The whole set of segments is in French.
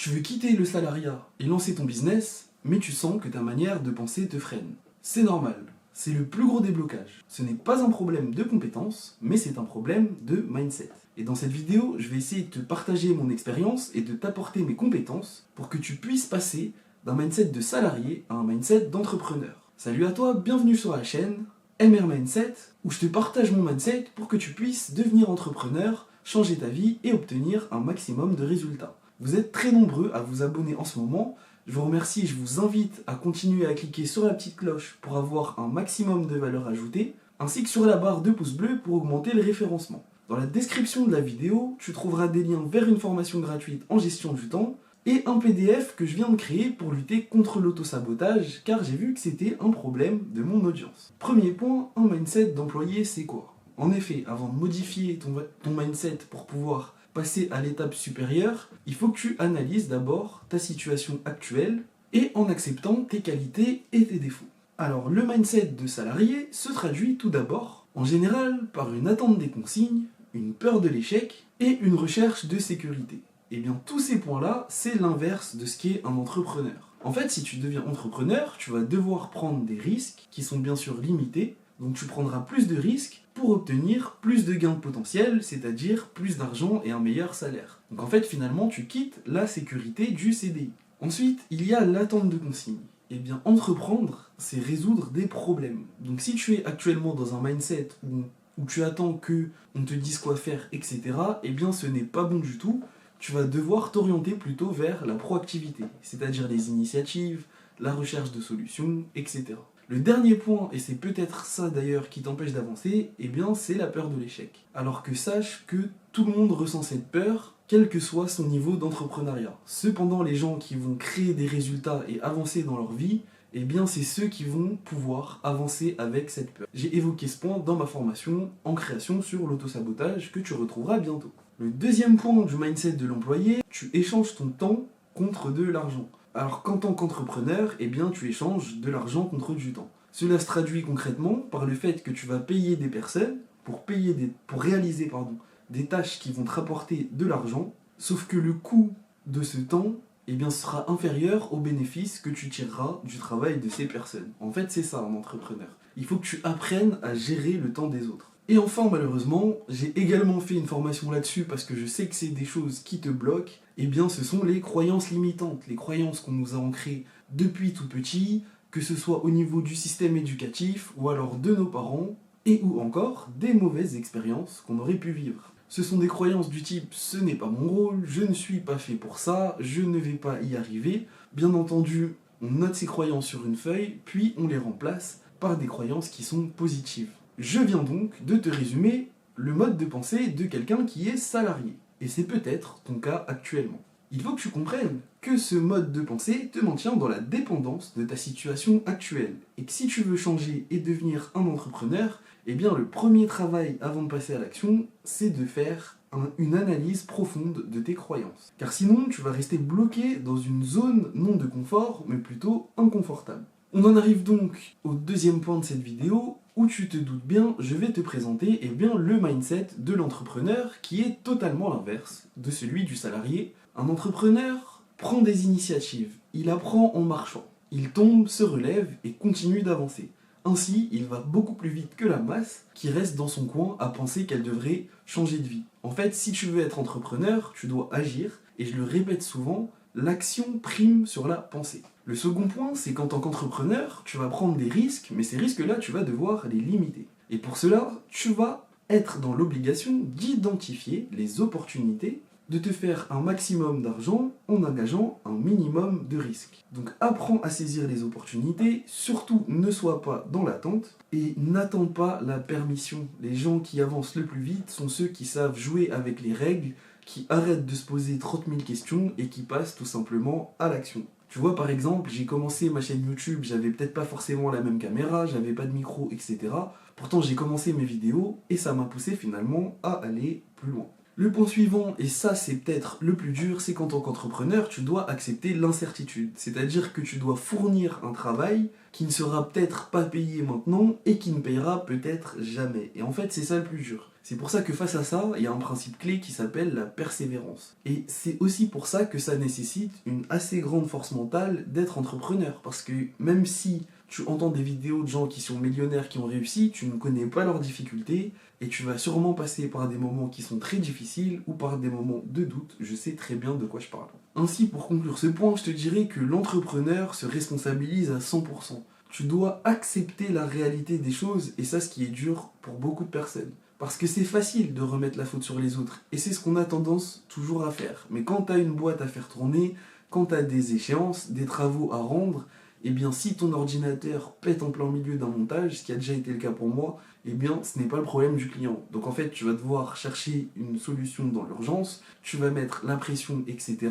Tu veux quitter le salariat et lancer ton business, mais tu sens que ta manière de penser te freine. C'est normal, c'est le plus gros déblocage. Ce n'est pas un problème de compétence, mais c'est un problème de mindset. Et dans cette vidéo, je vais essayer de te partager mon expérience et de t'apporter mes compétences pour que tu puisses passer d'un mindset de salarié à un mindset d'entrepreneur. Salut à toi, bienvenue sur la chaîne MR Mindset, où je te partage mon mindset pour que tu puisses devenir entrepreneur, changer ta vie et obtenir un maximum de résultats. Vous êtes très nombreux à vous abonner en ce moment. Je vous remercie et je vous invite à continuer à cliquer sur la petite cloche pour avoir un maximum de valeur ajoutée, ainsi que sur la barre de pouce bleu pour augmenter le référencement. Dans la description de la vidéo, tu trouveras des liens vers une formation gratuite en gestion du temps et un PDF que je viens de créer pour lutter contre l'autosabotage, car j'ai vu que c'était un problème de mon audience. Premier point, un mindset d'employé, c'est quoi? En effet, avant de modifier ton mindset pour pouvoir passer à l'étape supérieure, il faut que tu analyses d'abord ta situation actuelle et en acceptant tes qualités et tes défauts. Alors, le mindset de salarié se traduit tout d'abord, en général, par une attente des consignes, une peur de l'échec et une recherche de sécurité. Et bien, tous ces points-là, c'est l'inverse de ce qu'est un entrepreneur. En fait, si tu deviens entrepreneur, tu vas devoir prendre des risques qui sont bien sûr limités. Donc tu prendras plus de risques pour obtenir plus de gains potentiels, c'est-à-dire plus d'argent et un meilleur salaire. Donc en fait, finalement, tu quittes la sécurité du CDI. Ensuite, il y a l'attente de consignes. Eh bien, entreprendre, c'est résoudre des problèmes. Donc si tu es actuellement dans un mindset où tu attends qu'on te dise quoi faire, etc., eh bien ce n'est pas bon du tout. Tu vas devoir t'orienter plutôt vers la proactivité, c'est-à-dire les initiatives, la recherche de solutions, etc. Le dernier point, et c'est peut-être ça d'ailleurs qui t'empêche d'avancer, eh bien c'est la peur de l'échec. Alors que sache que tout le monde ressent cette peur, quel que soit son niveau d'entrepreneuriat. Cependant, les gens qui vont créer des résultats et avancer dans leur vie, eh bien c'est ceux qui vont pouvoir avancer avec cette peur. J'ai évoqué ce point dans ma formation en création sur l'autosabotage que tu retrouveras bientôt. Le deuxième point du mindset de l'employé, tu échanges ton temps contre de l'argent. Alors qu'en tant qu'entrepreneur, eh bien tu échanges de l'argent contre du temps. Cela se traduit concrètement par le fait que tu vas payer des personnes pour réaliser des tâches qui vont te rapporter de l'argent, sauf que le coût de ce temps eh bien, sera inférieur aux bénéfices que tu tireras du travail de ces personnes. En fait, c'est ça un entrepreneur. Il faut que tu apprennes à gérer le temps des autres. Et enfin, malheureusement, j'ai également fait une formation là-dessus parce que je sais que c'est des choses qui te bloquent. Eh bien, ce sont les croyances limitantes, les croyances qu'on nous a ancrées depuis tout petit, que ce soit au niveau du système éducatif ou alors de nos parents, et ou encore des mauvaises expériences qu'on aurait pu vivre. Ce sont des croyances du type « ce n'est pas mon rôle, je ne suis pas fait pour ça, je ne vais pas y arriver ». Bien entendu, on note ces croyances sur une feuille, puis on les remplace par des croyances qui sont positives. Je viens donc de te résumer le mode de pensée de quelqu'un qui est salarié. Et c'est peut-être ton cas actuellement. Il faut que tu comprennes que ce mode de pensée te maintient dans la dépendance de ta situation actuelle. Et que si tu veux changer et devenir un entrepreneur, eh bien le premier travail avant de passer à l'action, c'est de faire une analyse profonde de tes croyances. Car sinon, tu vas rester bloqué dans une zone non de confort, mais plutôt inconfortable. On en arrive donc au deuxième point de cette vidéo, où tu te doutes bien, je vais te présenter eh bien, le mindset de l'entrepreneur qui est totalement l'inverse de celui du salarié. Un entrepreneur prend des initiatives, il apprend en marchant, il tombe, se relève et continue d'avancer. Ainsi, il va beaucoup plus vite que la masse qui reste dans son coin à penser qu'elle devrait changer de vie. En fait, si tu veux être entrepreneur, tu dois agir, et je le répète souvent, l'action prime sur la pensée. Le second point, c'est qu'en tant qu'entrepreneur, tu vas prendre des risques, mais ces risques-là, tu vas devoir les limiter. Et pour cela, tu vas être dans l'obligation d'identifier les opportunités, de te faire un maximum d'argent en engageant un minimum de risques. Donc apprends à saisir les opportunités, surtout ne sois pas dans l'attente et n'attends pas la permission. Les gens qui avancent le plus vite sont ceux qui savent jouer avec les règles, qui arrêtent de se poser 30 000 questions et qui passent tout simplement à l'action. Tu vois, par exemple, j'ai commencé ma chaîne YouTube, j'avais peut-être pas forcément la même caméra, j'avais pas de micro, etc. Pourtant, j'ai commencé mes vidéos et ça m'a poussé finalement à aller plus loin. Le point suivant, et ça c'est peut-être le plus dur, c'est qu'en tant qu'entrepreneur, tu dois accepter l'incertitude. C'est-à-dire que tu dois fournir un travail qui ne sera peut-être pas payé maintenant et qui ne payera peut-être jamais. Et en fait, c'est ça le plus dur. C'est pour ça que face à ça, il y a un principe clé qui s'appelle la persévérance. Et c'est aussi pour ça que ça nécessite une assez grande force mentale d'être entrepreneur. Parce que même si tu entends des vidéos de gens qui sont millionnaires, qui ont réussi, tu ne connais pas leurs difficultés et tu vas sûrement passer par des moments qui sont très difficiles ou par des moments de doute. Je sais très bien de quoi je parle. Ainsi, pour conclure ce point, je te dirais que l'entrepreneur se responsabilise à 100%. Tu dois accepter la réalité des choses et ça, ce qui est dur pour beaucoup de personnes. Parce que c'est facile de remettre la faute sur les autres et c'est ce qu'on a tendance toujours à faire. Mais quand tu as une boîte à faire tourner, quand tu as des échéances, des travaux à rendre, eh bien si ton ordinateur pète en plein milieu d'un montage, ce qui a déjà été le cas pour moi, eh bien ce n'est pas le problème du client. Donc en fait tu vas devoir chercher une solution dans l'urgence, tu vas mettre la pression, etc.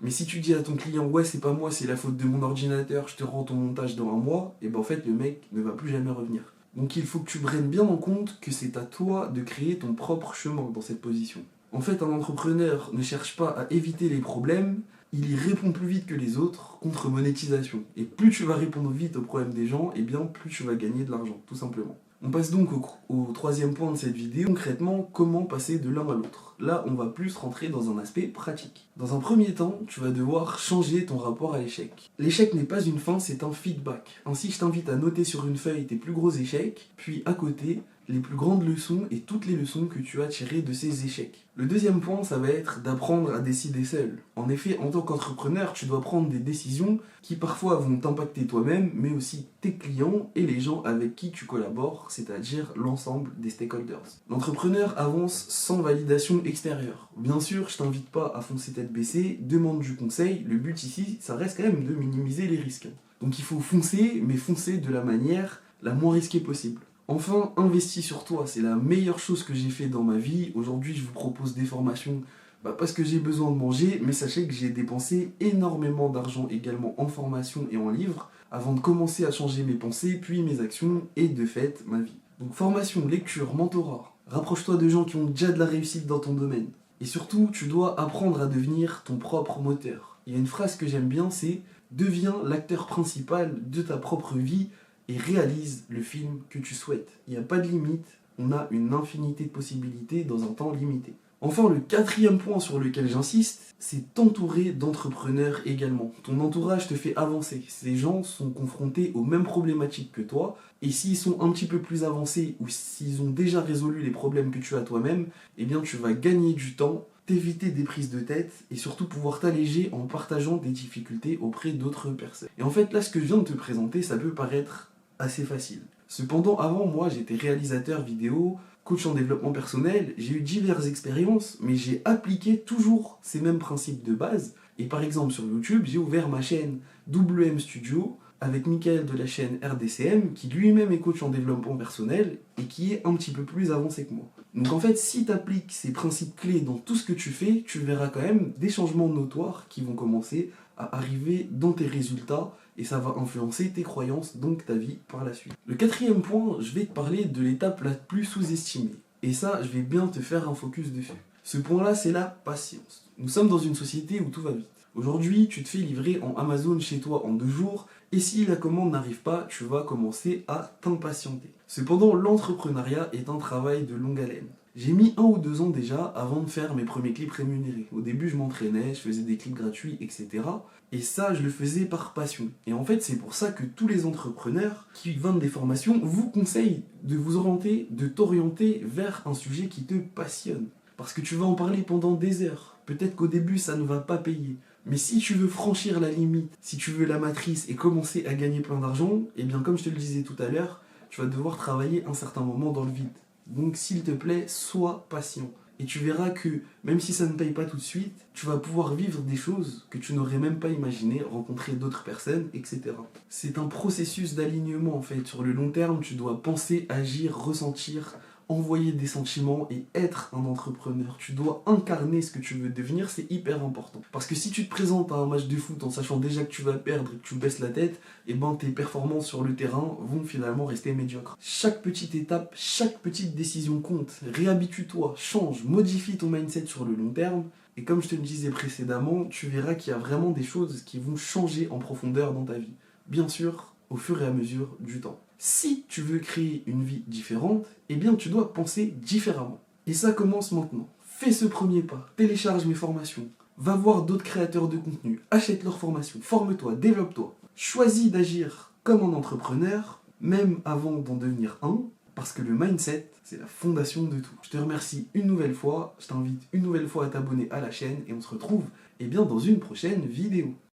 Mais si tu dis à ton client ouais c'est pas moi, c'est la faute de mon ordinateur, je te rends ton montage dans un mois, et bien en fait le mec ne va plus jamais revenir. Donc il faut que tu prennes bien en compte que c'est à toi de créer ton propre chemin dans cette position. En fait, un entrepreneur ne cherche pas à éviter les problèmes, il y répond plus vite que les autres contre monétisation. Et plus tu vas répondre vite aux problèmes des gens, et bien plus tu vas gagner de l'argent, tout simplement. On passe donc au troisième point de cette vidéo. Concrètement, comment passer de l'un à l'autre. Là, on va plus rentrer dans un aspect pratique. Dans un premier temps, tu vas devoir changer ton rapport à l'échec. L'échec n'est pas une fin, c'est un feedback. Ainsi, je t'invite à noter sur une feuille tes plus gros échecs, puis à côté, les plus grandes leçons et toutes les leçons que tu as tirées de ces échecs. Le deuxième point, ça va être d'apprendre à décider seul. En effet, en tant qu'entrepreneur, tu dois prendre des décisions qui parfois vont t'impacter toi-même, mais aussi tes clients et les gens avec qui tu collabores, c'est-à-dire l'ensemble des stakeholders. L'entrepreneur avance sans validation extérieure. Bien sûr, je t'invite pas à foncer tête baissée, demande du conseil, le but ici, ça reste quand même de minimiser les risques. Donc il faut foncer, mais foncer de la manière la moins risquée possible. Enfin, investis sur toi, c'est la meilleure chose que j'ai fait dans ma vie. Aujourd'hui, je vous propose des formations parce que j'ai besoin de manger, mais sachez que j'ai dépensé énormément d'argent également en formation et en livres avant de commencer à changer mes pensées, puis mes actions et de fait ma vie. Donc formation, lecture, mentorat, rapproche-toi de gens qui ont déjà de la réussite dans ton domaine. Et surtout, tu dois apprendre à devenir ton propre moteur. Il y a une phrase que j'aime bien, c'est « Deviens l'acteur principal de ta propre vie » et réalise le film que tu souhaites. Il n'y a pas de limite, on a une infinité de possibilités dans un temps limité. Enfin, le quatrième point sur lequel j'insiste, c'est t'entourer d'entrepreneurs également. Ton entourage te fait avancer. Ces gens sont confrontés aux mêmes problématiques que toi, et s'ils sont un petit peu plus avancés ou s'ils ont déjà résolu les problèmes que tu as toi-même, eh bien tu vas gagner du temps, t'éviter des prises de tête et surtout pouvoir t'alléger en partageant des difficultés auprès d'autres personnes. Et en fait, là, ce que je viens de te présenter, ça peut paraître assez facile. Cependant, avant, moi, j'étais réalisateur vidéo, coach en développement personnel, j'ai eu diverses expériences, mais j'ai appliqué toujours ces mêmes principes de base. Et par exemple, sur YouTube, j'ai ouvert ma chaîne WM Studio avec Mickaël de la chaîne RDCM, qui lui-même est coach en développement personnel et qui est un petit peu plus avancé que moi. Donc en fait, si tu appliques ces principes clés dans tout ce que tu fais, tu verras quand même des changements notoires qui vont commencer à arriver dans tes résultats et ça va influencer tes croyances, donc ta vie par la suite. Le quatrième point, je vais te parler de l'étape la plus sous-estimée. Et ça, je vais bien te faire un focus dessus. Ce point-là, c'est la patience. Nous sommes dans une société où tout va vite. Aujourd'hui, tu te fais livrer en Amazon chez toi en 2 jours, et si la commande n'arrive pas, tu vas commencer à t'impatienter. Cependant, l'entrepreneuriat est un travail de longue haleine. J'ai mis 1 ou 2 ans déjà avant de faire mes premiers clips rémunérés. Au début, je m'entraînais, je faisais des clips gratuits, etc. Et ça, je le faisais par passion. Et en fait, c'est pour ça que tous les entrepreneurs qui vendent des formations vous conseillent de vous orienter, de t'orienter vers un sujet qui te passionne. Parce que tu vas en parler pendant des heures. Peut-être qu'au début, ça ne va pas payer. Mais si tu veux franchir la limite, si tu veux la matrice et commencer à gagner plein d'argent, eh bien comme je te le disais tout à l'heure, tu vas devoir travailler un certain moment dans le vide. Donc s'il te plaît, sois patient. Et tu verras que même si ça ne paye pas tout de suite, tu vas pouvoir vivre des choses que tu n'aurais même pas imaginées, rencontrer d'autres personnes, etc. C'est un processus d'alignement en fait. Sur le long terme, tu dois penser, agir, ressentir, envoyer des sentiments et être un entrepreneur. Tu dois incarner ce que tu veux devenir, c'est hyper important. Parce que si tu te présentes à un match de foot en sachant déjà que tu vas perdre et que tu baisses la tête, et ben tes performances sur le terrain vont finalement rester médiocres. Chaque petite étape, chaque petite décision compte. Réhabitue-toi, change, modifie ton mindset sur le long terme. Et comme je te le disais précédemment, tu verras qu'il y a vraiment des choses qui vont changer en profondeur dans ta vie. Bien sûr, au fur et à mesure du temps. Si tu veux créer une vie différente, eh bien tu dois penser différemment. Et ça commence maintenant. Fais ce premier pas, télécharge mes formations, va voir d'autres créateurs de contenu, achète leurs formations, forme-toi, développe-toi. Choisis d'agir comme un entrepreneur, même avant d'en devenir un, parce que le mindset, c'est la fondation de tout. Je te remercie une nouvelle fois, je t'invite une nouvelle fois à t'abonner à la chaîne et on se retrouve dans une prochaine vidéo.